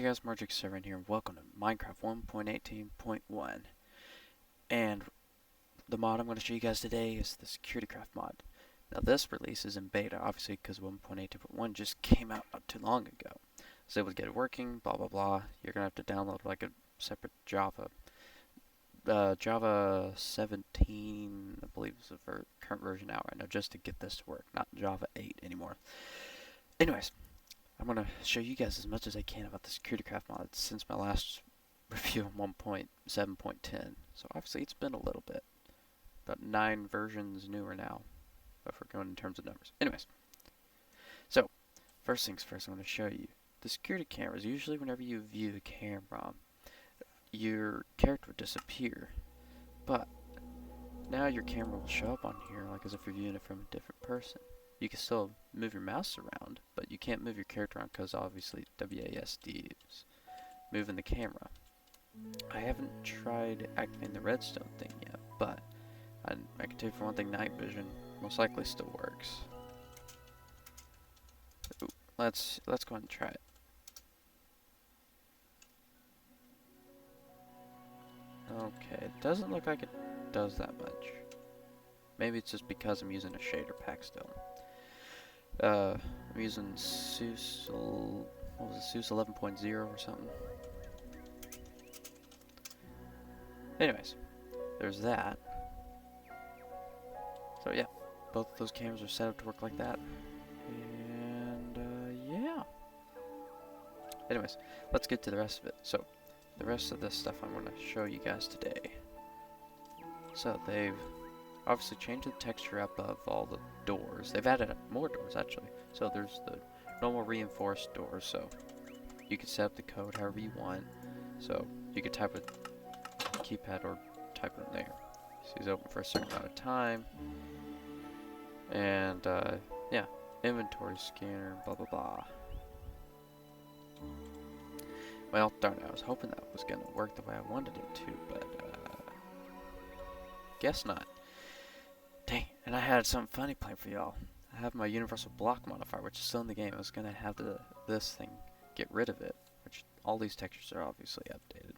guys, Projectors here, and welcome to Minecraft 1.18.1. And the mod I'm going to show you guys today is the Security Craft mod. Now this release is in beta, obviously, because 1.18.1 just came out not too long ago. So able to get it working, blah blah blah. You're going to have to download like a separate Java. Java 17, I believe, is the current version out right now, just to get this to work, not Java 8 anymore. Anyways, I'm going to show you guys as much as I can about the Security Craft mod since my last review on 1.7.10. So obviously it's been a little bit. About 9 versions newer now, if we're going in terms of numbers. Anyways, so first things first, I'm going to show you. The security cameras, usually whenever you view the camera, your character would disappear. But now your camera will show up on here like as if you're viewing it from a different person. You can still move your mouse around, but you can't move your character around because obviously WASD is moving the camera. I haven't tried activating the redstone thing yet, but I can tell you for one thing, night vision most likely still works. Ooh, let's go ahead and try it. Okay, it doesn't look like it does that much. Maybe it's just because I'm using a shader pack still. I'm using SUS, what was it, SUS 11.0 or something. Anyways, there's that. So yeah, both of those cameras are set up to work like that. And yeah. Anyways, let's get to the rest of it. So, the rest of this stuff I'm going to show you guys today. So they've obviously changed the texture up of all the doors. They've added more doors actually. So there's the normal reinforced doors, so you can set up the code however you want. So you could type a keypad or type it in there. So it's open for a certain amount of time. And yeah, inventory scanner, blah blah blah. Well, darn it, I was hoping that was gonna work the way I wanted it to, but guess not. Dang, and I had something funny planned for y'all. I have my universal block modifier, which is still in the game. I was gonna have this thing get rid of it, which all these textures are obviously updated.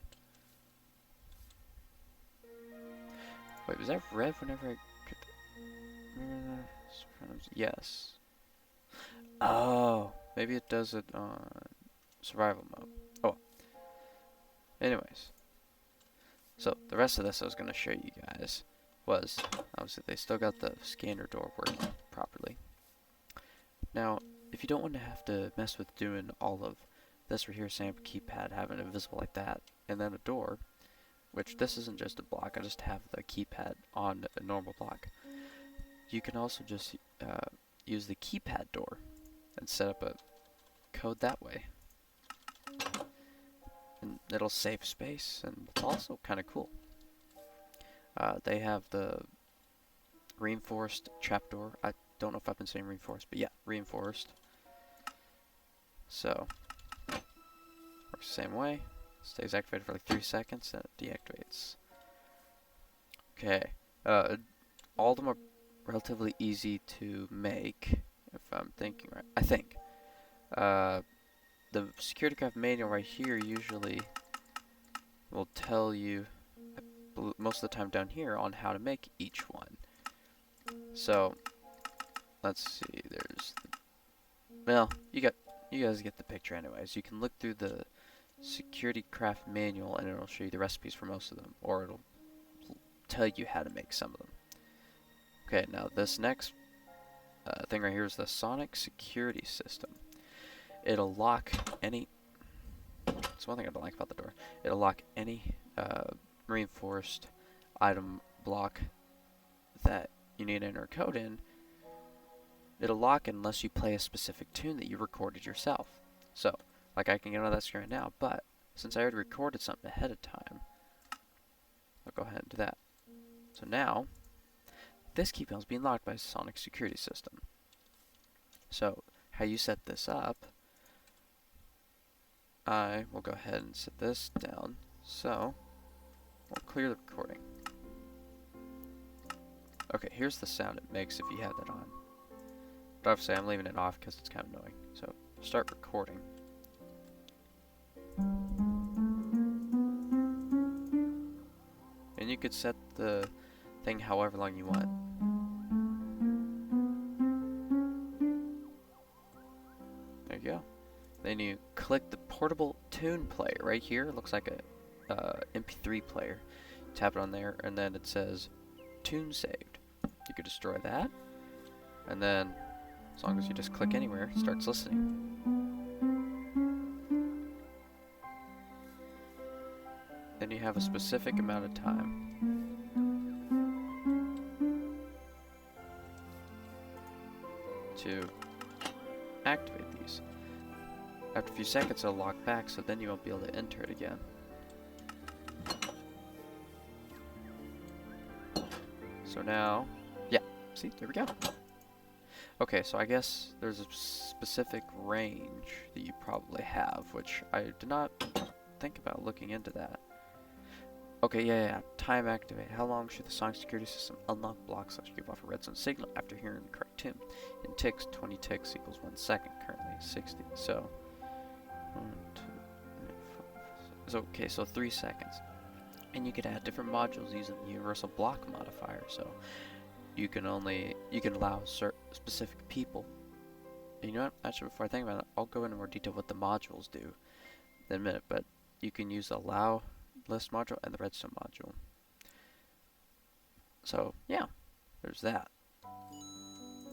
Wait, was that red whenever I could remember that? Yes. Oh, maybe it does it on survival mode. Oh. Anyways. So, the rest of this I was going to show you guys was, obviously they still got the scanner door working properly. Now, if you don't want to have to mess with doing all of this right here, sample keypad, having it visible like that, and then a door, which this isn't just a block, I just have the keypad on a normal block. You can also just use the keypad door and set up a code that way. And it'll save space, and it's also kind of cool. They have the reinforced trapdoor. I don't know if I've been saying reinforced, but yeah, reinforced. So, works the same way. Stays activated for like 3 seconds, and it deactivates. Okay, all of them are relatively easy to make, if I'm thinking right. I think. The security craft manual right here usually will tell you, most of the time down here, on how to make each one. So, let's see, there's well, you guys get the picture anyways. You can look through the security craft manual and it'll show you the recipes for most of them, or it'll tell you how to make some of them. Okay, now this next thing right here is the Sonic security system. It'll lock any, it's one thing I don't like about the door, it'll lock any reinforced item block that you need to enter a code in. It'll lock unless you play a specific tune that you recorded yourself. So, like I can get on that screen right now, but since I already recorded something ahead of time, I'll go ahead and do that. So now, this key panel is being locked by a Sonic security system. So, how you set this up, I will go ahead and set this down, so we'll clear the recording. Okay, here's the sound it makes if you have that on. But obviously I'm leaving it off because it's kind of annoying. So, start recording. could set the thing however long you want. There you go. Then you click the portable tune player right here. It looks like a MP3 player. Tap it on there, and then it says tune saved. You could destroy that, and then as long as you just click anywhere, it starts listening. Then you have a specific amount of time to activate these. After a few seconds, it'll lock back, so then you won't be able to enter it again. So now, yeah, see, there we go. Okay, so I guess there's a specific range that you probably have, which I did not think about looking into that. Okay, yeah. Time activate. How long should the sonic security system unlock blocks / give off a redstone signal after hearing the correct tune? In ticks, 20 ticks equals 1 second. Currently 60. So, 1, 2, 3, 4, 5, 6. Okay, so 3 seconds. And you could add different modules using the universal block modifier. So you can allow specific people. And you know what? Actually, before I think about it, I'll go into more detail what the modules do in a minute. But you can use the allow list module and the redstone module. So yeah, there's that.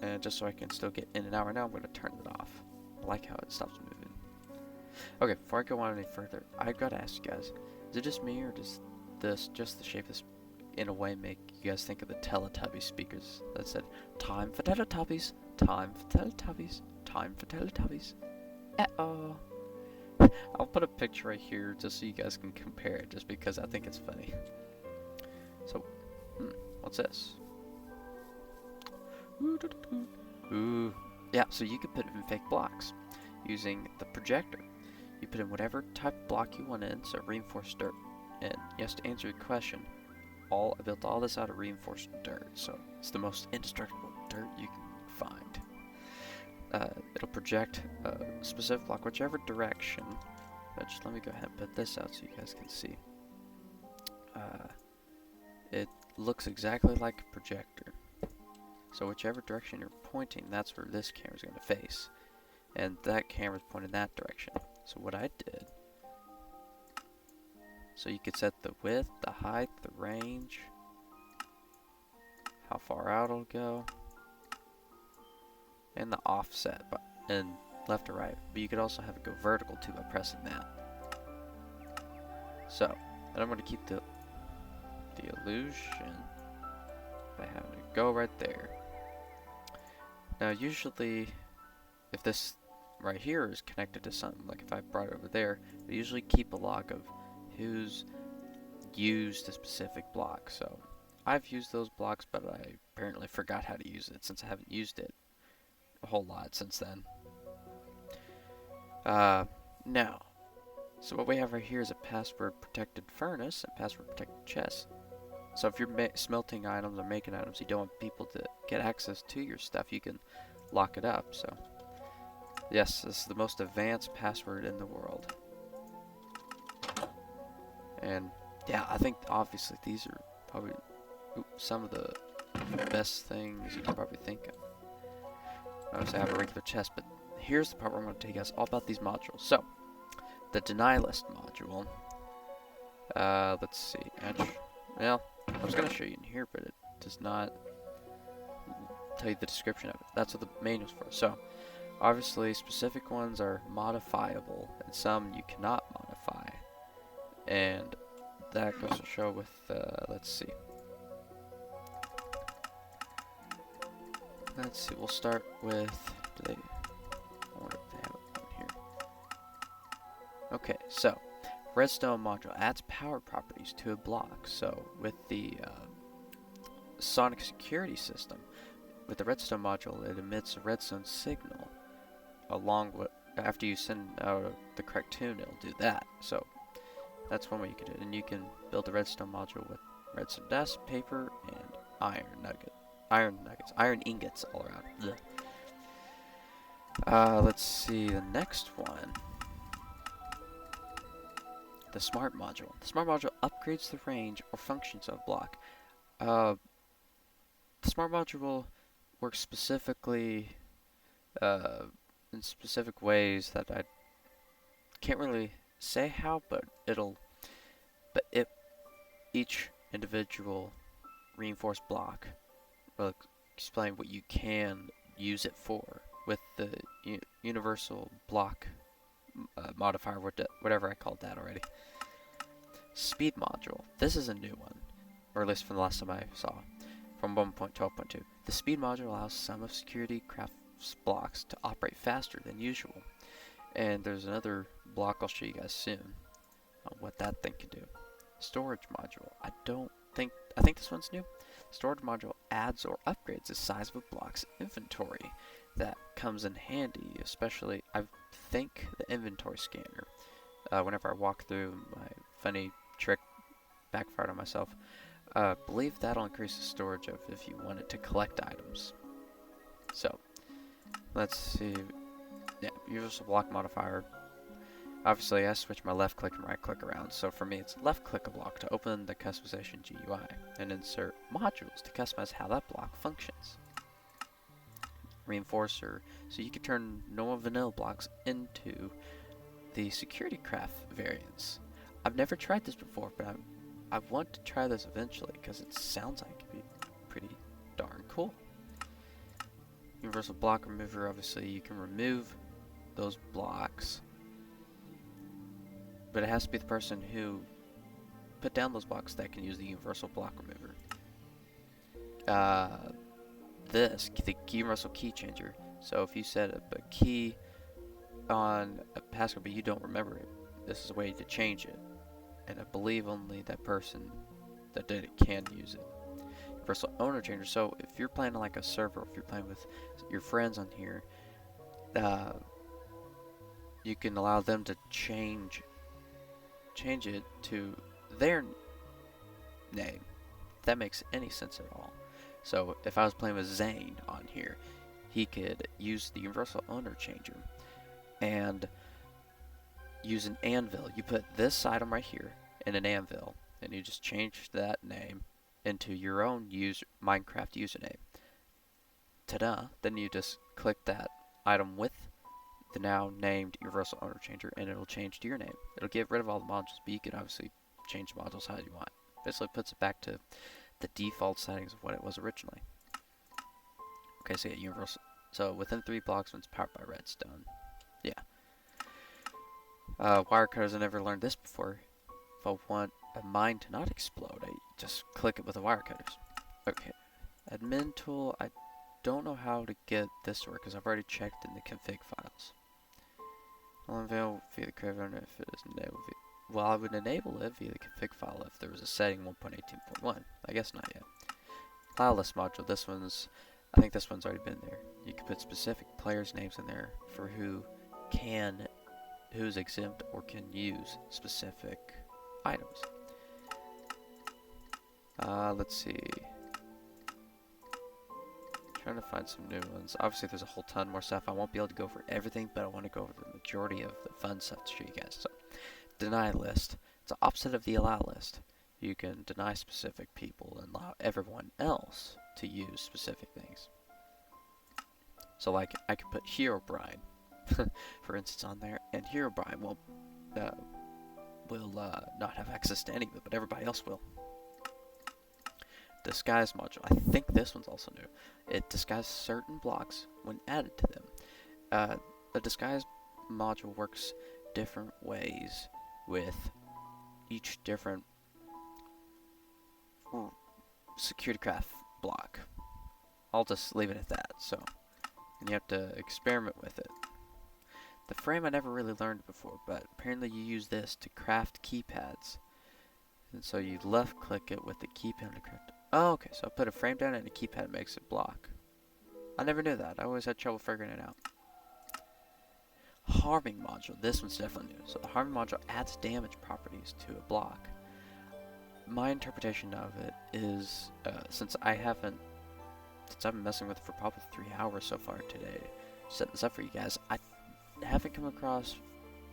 And just so I can still get in and out right now, I'm going to turn it off. I like how it stops moving. Okay, before I go on any further, I've got to ask you guys, is it just me, or does just the shape of this in a way make you guys think of the Teletubbies speakers that said, time for Teletubbies, time for Teletubbies, time for Teletubbies? Uh-oh. I'll put a picture right here just so you guys can compare it, just because I think it's funny. So, what's this? Ooh. Yeah, so you can put in fake blocks using the projector. You put in whatever type of block you want in, so reinforced dirt. And yes, to answer your question, I built all this out of reinforced dirt, so it's the most indestructible dirt you can find. It'll project a specific block, whichever direction. But just let me go ahead and put this out so you guys can see. It looks exactly like a projector. So whichever direction you're pointing, that's where this camera's going to face. And that camera's pointing that direction. So what I did, so you could set the width, the height, the range, how far out it'll go, and the offset, and left or right. But you could also have it go vertical too by pressing that. So, and I'm going to keep the illusion by having it go right there. Now usually, if this right here is connected to something, like if I brought it over there, I usually keep a log of who's used a specific block. So I've used those blocks, but I apparently forgot how to use it since I haven't used it a whole lot since then. Now, so what we have right here is a password protected furnace and password protected chest. So if you're smelting items or making items, you don't want people to get access to your stuff, you can lock it up. So yes, this is the most advanced password in the world. And yeah, I think obviously these are probably some of the best things you can probably think of. Obviously I have a regular chest, but here's the part where I'm going to tell you guys all about these modules. So, the deny list module. Let's see. Well, I was going to show you in here, but it does not tell you the description of it. That's what the manual's for. So, obviously, specific ones are modifiable, and some you cannot modify. And that goes to show with, let's see. We'll start with, I wonder if they have it on here. Okay, so, redstone module adds power properties to a block. So, with the sonic security system, with the redstone module, it emits a redstone signal along with, after you send out the correct tune, it'll do that. So, that's one way you can do it. And you can build a redstone module with redstone dust, paper, and iron ingots all around. Let's see the next one. the Smart module. The Smart module upgrades the range or functions of a block. The Smart module works specifically in specific ways that I can't really say how, but each individual reinforced block will explain what you can use it for with the universal block modifier, whatever I called that already. Speed module. This is a new one, or at least from the last time I saw, from 1.12.2. The speed module allows some of Security Craft's blocks to operate faster than usual. And there's another block I'll show you guys soon on what that thing can do. Storage module. I think this one's new. Storage module adds or upgrades the size of a block's inventory. That comes in handy, especially, I think, the inventory scanner. Whenever I walk through, my funny trick backfired on myself. Believe that'll increase the storage of if you wanted to collect items. So, let's see. Yeah, universal block modifier. Obviously, I switch my left click and right click around, so for me it's left click a block to open the customization GUI, and insert modules to customize how that block functions. Reinforcer, so you can turn normal vanilla blocks into the Security Craft variants. I've never tried this before, but I want to try this eventually, because it sounds like it could be pretty darn cool. Universal block remover, obviously you can remove those blocks, but it has to be the person who put down those blocks that can use the universal block remover. The universal key changer. So if you set up a key on a passcode but you don't remember it, this is a way to change it. And I believe only that person that did it can use it. Universal owner changer. So if you're playing on like a server, if you're playing with your friends on here, you can allow them to change it to their name. If that makes any sense at all. So if I was playing with Zane on here, he could use the universal owner changer and use an anvil. You put this item right here in an anvil, and you just change that name into your own Minecraft username. Ta-da! Then you just click that item with the now named universal owner changer, and it'll change to your name. It'll get rid of all the modules, but you can obviously change modules how you want. Basically puts it back to the default settings of what it was originally. Okay, so yeah, universal. So within 3 blocks when it's powered by redstone. Yeah. Wire cutters, I never learned this before. If I want a mine to not explode, I just click it with the wire cutters. Okay. Admin tool, I don't know how to get this to work because I've already checked in the config files. I'll unveil via the curve if it is enabled via. Well, I would enable it via the config file if there was a setting 1.18.1. I guess not yet. Allow list module. I think this one's already been there. You can put specific players' names in there for who's exempt or can use specific items. Let's see. Trying to find some new ones. Obviously, there's a whole ton more stuff. I won't be able to go over everything, but I want to go over the majority of the fun stuff to show you guys. So, deny list. It's the opposite of the allow list. You can deny specific people and allow everyone else to use specific things. So, like, I could put Herobrine, for instance, on there, and Herobrine will not have access to any of it, but everybody else will. Disguise module. I think this one's also new. It disguises certain blocks when added to them. The disguise module works different ways with each different Security Craft block. I'll just leave it at that. So, and you have to experiment with it. The frame I never really learned before, but apparently you use this to craft keypads. And so you left click it with the keypad to craft. Oh, okay, so I put a frame down and a keypad makes it block. I never knew that. I always had trouble figuring it out. Harming module. This one's definitely new. So the harming module adds damage properties to a block. My interpretation of it is, since I've been messing with it for probably 3 hours so far today, setting this up for you guys, I haven't come across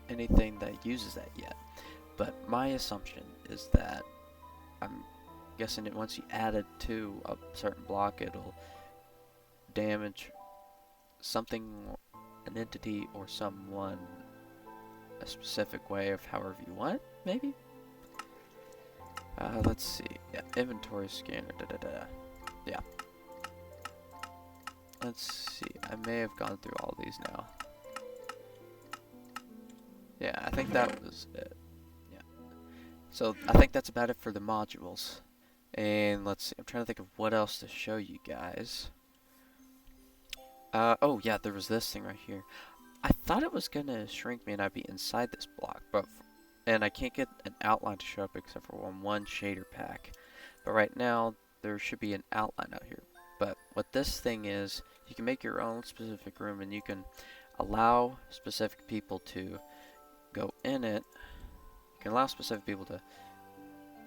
anything that uses that yet. but my assumption is that I'm guessing that once you add it to a certain block, it'll damage something, an entity, or someone a specific way of however you want, maybe? Let's see. Yeah, inventory scanner. Yeah. Let's see. I may have gone through all these now. Yeah, I think that was it. Yeah. So I think that's about it for the modules. And let's see. I'm trying to think of what else to show you guys. Oh yeah, there was this thing right here. I thought it was gonna shrink me and I'd be inside this block, and I can't get an outline to show up except for one shader pack. But right now, there should be an outline out here. But what this thing is, you can make your own specific room and you can allow specific people to go in it. You can allow specific people to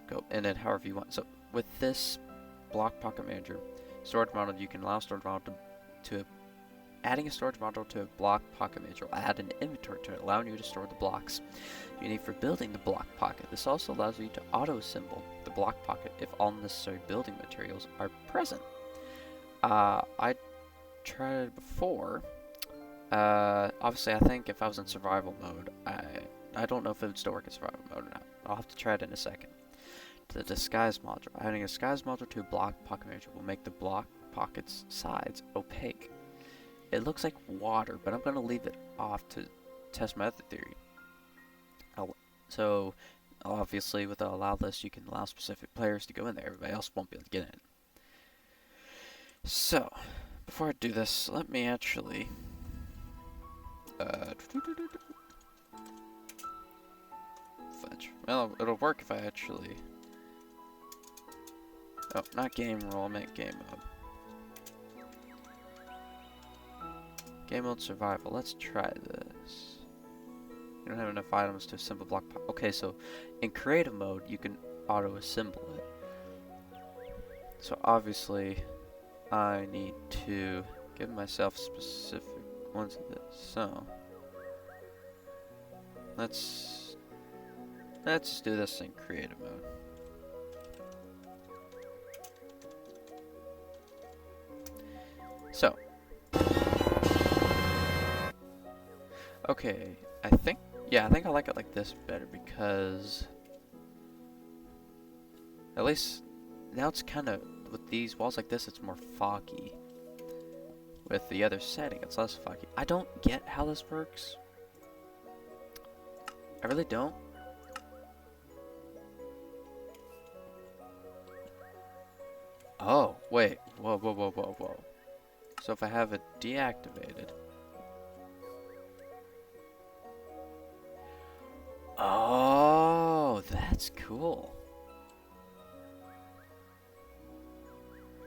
go in it however you want. So with this block pocket manager storage module, you can allow storage module to adding a storage module to a block pocket manager will add an inventory to it, allowing you to store the blocks you need for building the block pocket. This also allows you to auto-assemble the block pocket if all necessary building materials are present. I tried it before. Obviously, I think if I was in survival mode, I don't know if it would still work in survival mode or not. I'll have to try it in a second. The disguise module. Adding a disguise module to a block pocket manager will make the block pocket's sides opaque. It looks like water, but I'm going to leave it off to test my other theory. So, obviously, with the allow list, you can allow specific players to go in there. Everybody else won't be able to get in. So, before I do this, let me actually... fetch. Well, it'll work if I actually... Oh, not game role, I meant game mode. Game mode survival. Let's try this. You don't have enough items to assemble block. Okay, so in creative mode, you can auto-assemble it. So obviously, I need to give myself specific ones of this. So let's do this in creative mode. So. Okay, I think I like it like this better because at least now it's kind of, with these walls like this, it's more foggy. With the other setting, it's less foggy. I don't get how this works. I really don't. Oh, wait. Whoa. So if I have it deactivated... Oh, that's cool.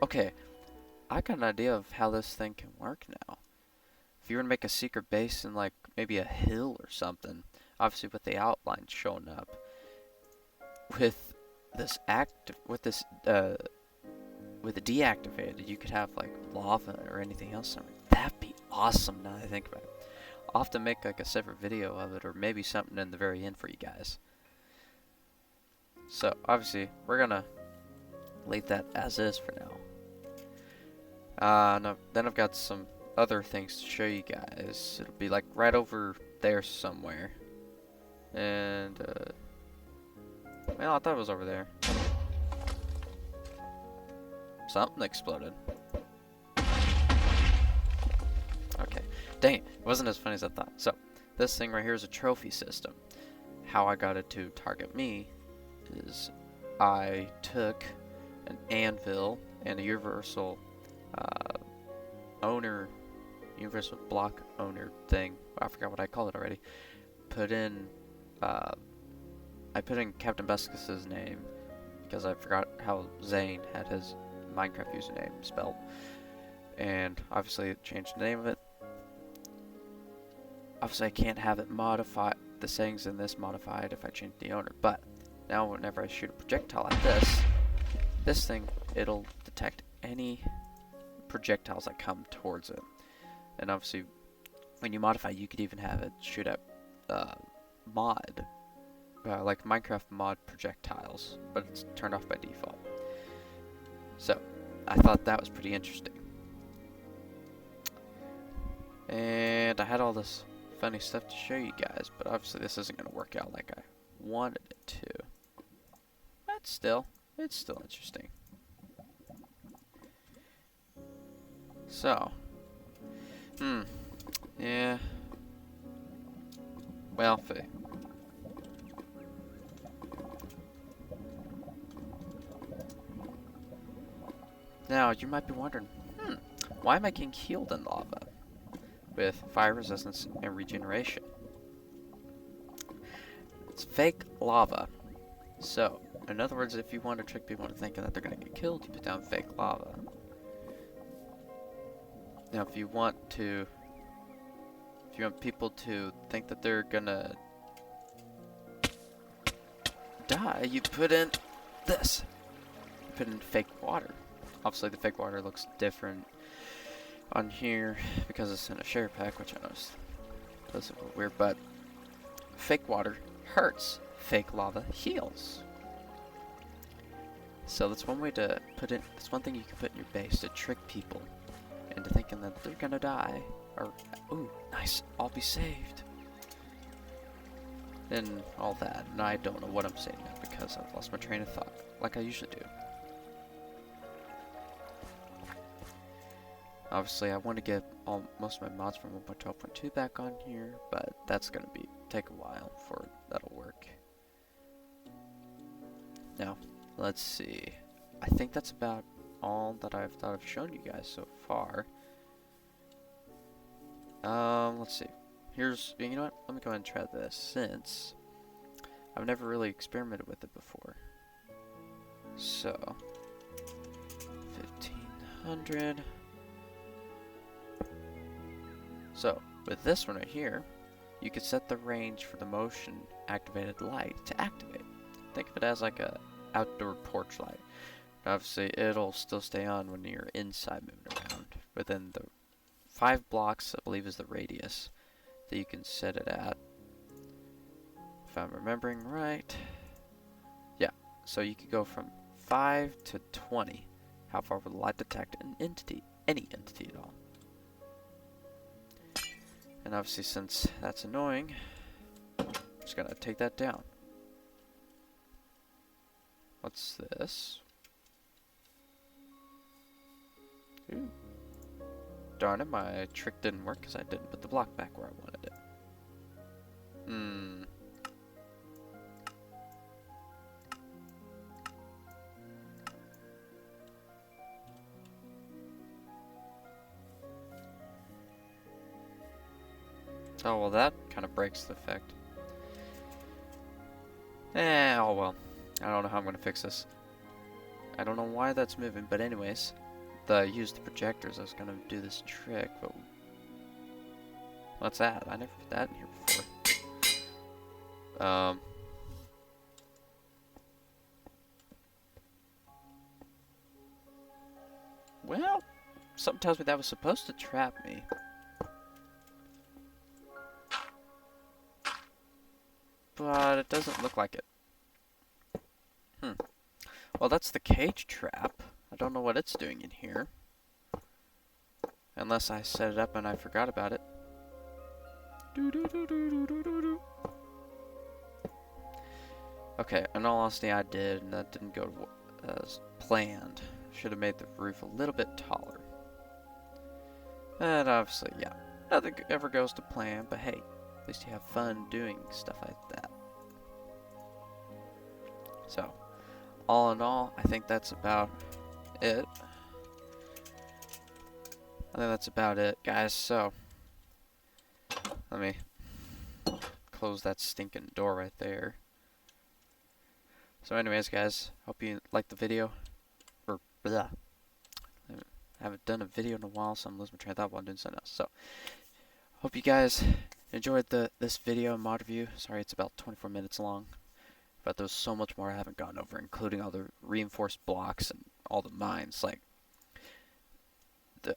Okay, I got an idea of how this thing can work now. If you were to make a secret base in like maybe a hill or something, obviously with the outline showing up, with this with it deactivated, you could have like lava or anything else. That'd be awesome now that I think about it. I'll have to make like a separate video of it, or maybe something in the very end for you guys. So obviously we're gonna leave that as is for now. No, then I've got some other things to show you guys. It'll be like right over there somewhere. And well, I thought it was over there. Something exploded. Okay. Dang it, it wasn't as funny as I thought. So, this thing right here is a trophy system. How I got it to target me is I took an anvil and a universal universal block owner thing. I forgot what I called it already. I put in Captain Buscus's name because I forgot how Zane had his Minecraft username spelled. And obviously it changed the name of it. Obviously I can't have it modified, the settings in this modified if I change the owner, but now whenever I shoot a projectile like this thing, it'll detect any projectiles that come towards it. And obviously when you modify, you could even have it shoot at mod like Minecraft mod projectiles, but it's turned off by default. So, I thought that was pretty interesting. And I had all this funny stuff to show you guys, but obviously this isn't going to work out like I wanted it to. But still, it's still interesting. So, yeah. Well, now you might be wondering, why am I getting healed in lava with fire resistance and regeneration? It's fake lava. So, in other words, if you want to trick people into thinking that they're going to get killed, you put down fake lava. Now, if you want people to think that they're gonna die, you put in this. You put in fake water. Obviously, the fake water looks different on here because it's in a share pack, which I know is a little weird, but fake water hurts. Fake lava heals. So that's one way to put in. That's one thing you can put in your base to trick people into thinking that they're gonna die, or ooh, nice, I'll be saved, and all that. And I don't know what I'm saying now because I've lost my train of thought, like I usually do. Obviously, I want to get most of my mods from 1.12.2 back on here, but that's gonna take a while before that'll work. Now, let's see. I think that's about all that I've thought of showing you guys so far. Let's see. You know what? Let me go ahead and try this, since I've never really experimented with it before. So, 1500. So, with this one right here, you could set the range for the motion activated light to activate. Think of it as like a outdoor porch light. Obviously, it'll still stay on when you're inside moving around. Within the 5 blocks, I believe, is the radius that you can set it at. If I'm remembering right. Yeah, so you could go from 5 to 20. How far will the light detect an entity, any entity at all? And obviously, since that's annoying, I'm just gonna take that down. What's this? Ooh. Darn it, my trick didn't work because I didn't put the block back where I wanted it. Oh, well, that kind of breaks the effect. Oh well. I don't know how I'm going to fix this. I don't know why that's moving, but anyways. Use the projectors. I was going to do this trick, but what's that? I never put that in here before. Well, something tells me that was supposed to trap me. But it doesn't look like it. Well, that's the cage trap. I don't know what it's doing in here. Unless I set it up and I forgot about it. Okay, in all honesty, I did, and that didn't go as planned. Should have made the roof a little bit taller. And obviously, yeah, nothing ever goes to plan, but hey, at least you have fun doing stuff like that. So, all in all, I think that's about it. I think that's about it, guys. So, let me close that stinking door right there. So anyways, guys, hope you liked the video. Or, blah. I haven't done a video in a while, so I'm losing my train of thought while I'm doing something else. So, hope you guys enjoyed this video mod review. Sorry, it's about 24 minutes long. But there's so much more I haven't gone over, including all the reinforced blocks and all the mines. Like,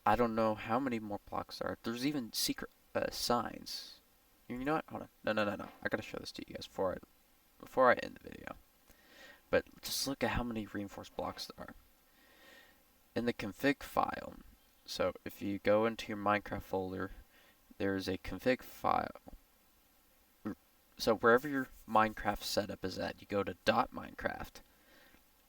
I don't know how many more blocks there are. There's even secret signs. You know what? Hold on. No. I gotta show this to you guys before before I end the video. But just look at how many reinforced blocks there are. In the config file, so if you go into your Minecraft folder, there's a config file. So wherever your Minecraft setup is at, you go to .minecraft,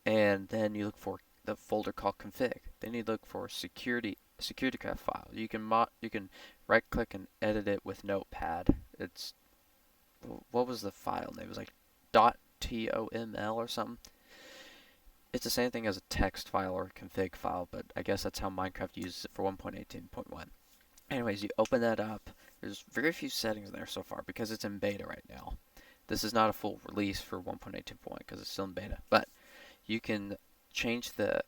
and then you look for the folder called config. Then you look for securitycraft file. You can right click and edit it with Notepad. It's, what was the file name? It was like .toml or something. It's the same thing as a text file or a config file, but I guess that's how Minecraft uses it for 1.18.1. Anyways, you open that up. There's very few settings in there so far because it's in beta right now. This is not a full release for 1.18.1 because it's still in beta, but you can change the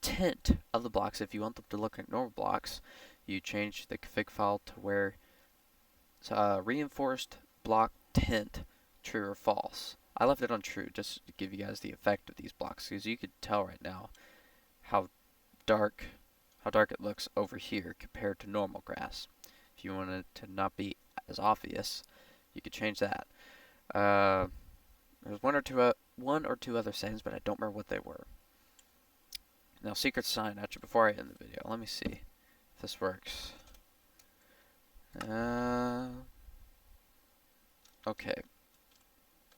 tint of the blocks. If you want them to look like normal blocks, you change the config file to where reinforced block tint true or false. I left it on true just to give you guys the effect of these blocks, because you could tell right now how dark it looks over here compared to normal grass. If you want it to not be as obvious, you could change that. There's one or two other settings, but I don't remember what they were. Now, secret sign. Actually, before I end the video, let me see if this works. Okay.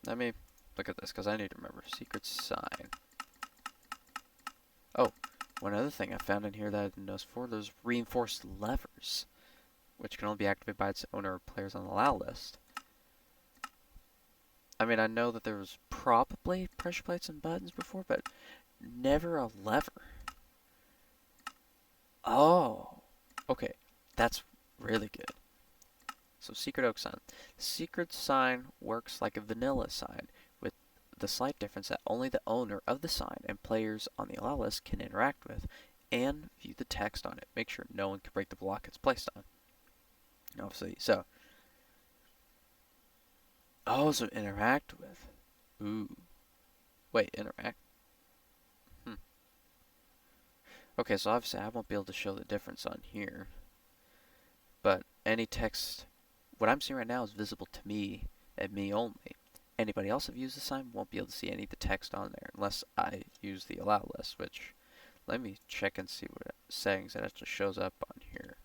Let me look at this because I need to remember. Secret sign. Oh, one other thing I found in here that I didn't notice before, there's reinforced levers, which can only be activated by its owner or players on the allow list. I mean, I know that there was probably pressure plates and buttons before, but never a lever. Oh, okay, that's really good. So secret oak sign. Secret sign works like a vanilla sign, with the slight difference that only the owner of the sign and players on the allow list can interact with and view the text on it. Make sure no one can break the block it's placed on. Obviously, so. Oh, so interact with. Ooh. Wait, interact? Okay, so obviously I won't be able to show the difference on here. But any text, what I'm seeing right now is visible to me and me only. Anybody else who views the sign won't be able to see any of the text on there unless I use the allow list, which, let me check and see what settings it actually shows up on here.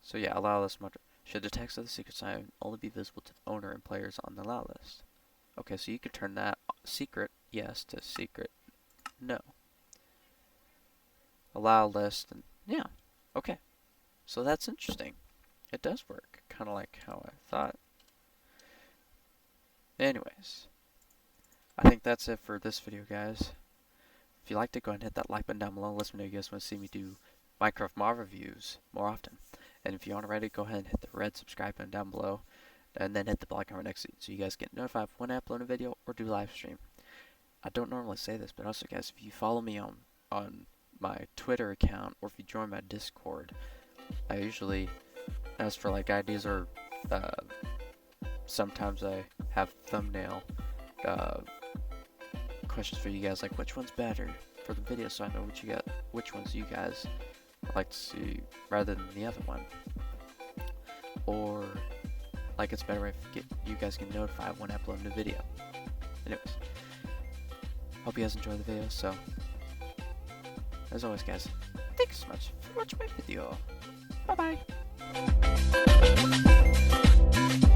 So yeah, allow list mode. Should the text of the secret sign only be visible to the owner and players on the allow list? Okay, so you can turn that secret yes to secret no. Allow list, and yeah, okay. So that's interesting. It does work, kind of like how I thought. Anyways, I think that's it for this video, guys. If you liked it, go ahead and hit that like button down below. Let me know you guys want to see me do Minecraft mod reviews more often. And if you aren't already, go ahead and hit the red subscribe button down below, and then hit the bell icon right next to it so you guys get notified when I upload a video or do live stream. I don't normally say this, but also, guys, if you follow me on my Twitter account, or if you join my Discord, I usually ask for like ideas, or sometimes I have thumbnail questions for you guys, like which one's better for the video, so I know which ones you guys would like to see rather than the other one, or like it's better if you guys get notified when I upload a new video. Anyways, hope you guys enjoy the video. So as always, guys, thanks so much for watching my video. Bye bye.